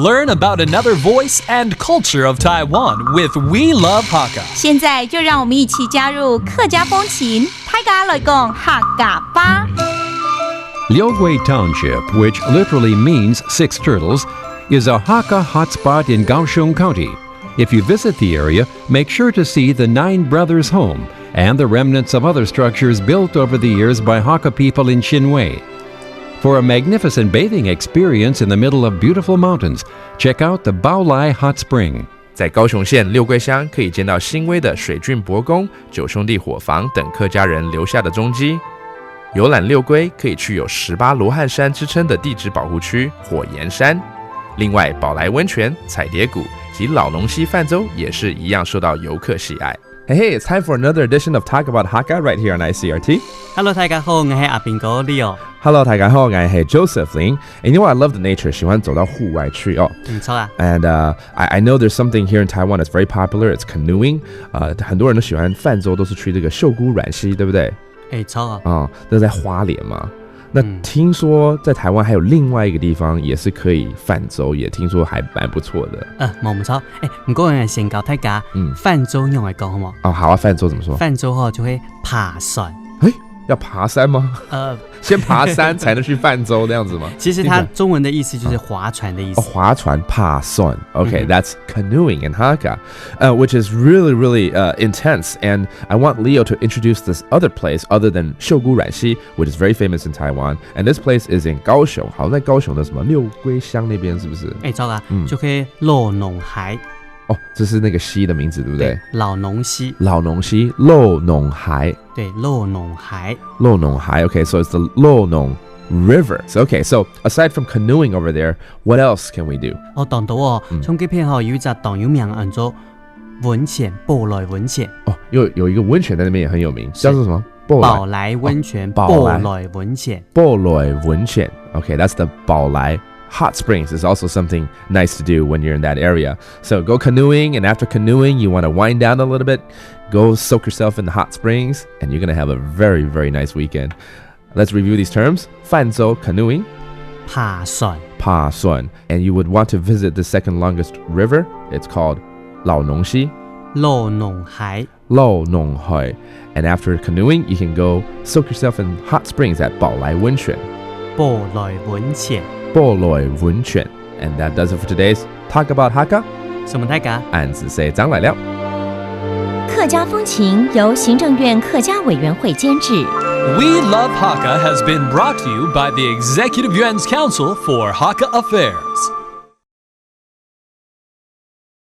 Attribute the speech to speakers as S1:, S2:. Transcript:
S1: Learn about another voice and culture of Taiwan with We Love Hakka.
S2: 现在就让我们一起加入客家风情，大家来讲客家吧。
S3: Liugui Township, which literally means Six Turtles, is a Hakka hotspot in Kaohsiung County. If you visit the area, make sure to see the Nine Brothers Home and the remnants of other structures built over the years by Hakka people in Xinwei. For a magnificent bathing experience in the middle of beautiful mountains, check out the Baolai Hot Spring.
S4: 在高雄县六龟乡可以见到新威的水郡伯公、九兄弟伙房等客家人留下的踪迹。游览六龟可以去有18罗汉山之称的地质保护区火焰山。另外，宝来温泉、彩蝶谷及老农溪泛舟也是一样受到游客喜爱。Hey, it's time for another edition of Talk About Hakka right here on ICRT.
S5: Hello， 大家好，我是阿兵哥 Leo。Hello，
S4: 大家好，我是 Joseph Lin。And you know what? I love the nature. 喜欢走到户外去哦。
S5: 没错啊。
S4: And I know there's something here in Taiwan that's very popular. It's canoeing. 很多人都喜欢泛舟，都是去这个秀姑峦溪，对不对？
S5: 错
S4: 啊。那在花莲嘛。那听说在台湾还有另外一个地方也是可以泛舟，也听说还蛮不错的。
S5: 冇错。不过我先教大家，泛舟用来讲好吗？
S4: 哦，好啊，泛舟怎么说？
S5: 泛舟就会爬山。
S4: 要爬山吗？先爬山才能去泛舟那样子吗？
S5: 其实它中文的意思就是划船的意思。
S4: 划船爬山 Okay, that's canoeing in Hakka, which is really, really intense. And I want Leo to introduce this other place other than 秀姑峦溪, which is very famous in Taiwan. And this place is in 高雄，好像在高雄的什么六龟乡那边，是不是？
S5: 糟了，就可以落农海。
S4: 这是那个溪的名字，对不对？
S5: 老农溪。
S4: 老农溪，落农海。
S5: 对，落农海。
S4: 落农海 Okay, so it's the 落农 River. So aside from canoeing over there, what else can we do?
S5: 当到从这边有一只当有名叫做温泉，宝来温泉。
S4: 有一个温泉在那边也很有名，叫做什么？
S5: 宝来温泉。宝来温泉。
S4: 宝来温泉 Okay, that's the 宝来Hot springs is also something nice to do when you're in that area. So go canoeing, and after canoeing, you want to wind down a little bit, go soak yourself in the hot springs, and you're going to have a very, very nice weekend. Let's review these terms. 泛舟 canoeing.
S5: 爬山.
S4: And you would want to visit the second longest river. It's called 老农溪.
S5: 老农海.
S4: And after canoeing, you can go soak yourself in hot springs at 宝来温泉.
S5: 宝来温泉.
S4: And that does it for today's Talk About Hakka.
S5: 什么大家？
S4: 俺子say 张来了。
S2: 客家风情由行政院客家委员会监制。
S1: We Love Hakka has been brought to you by the Executive Yuan's Council for Hakka Affairs.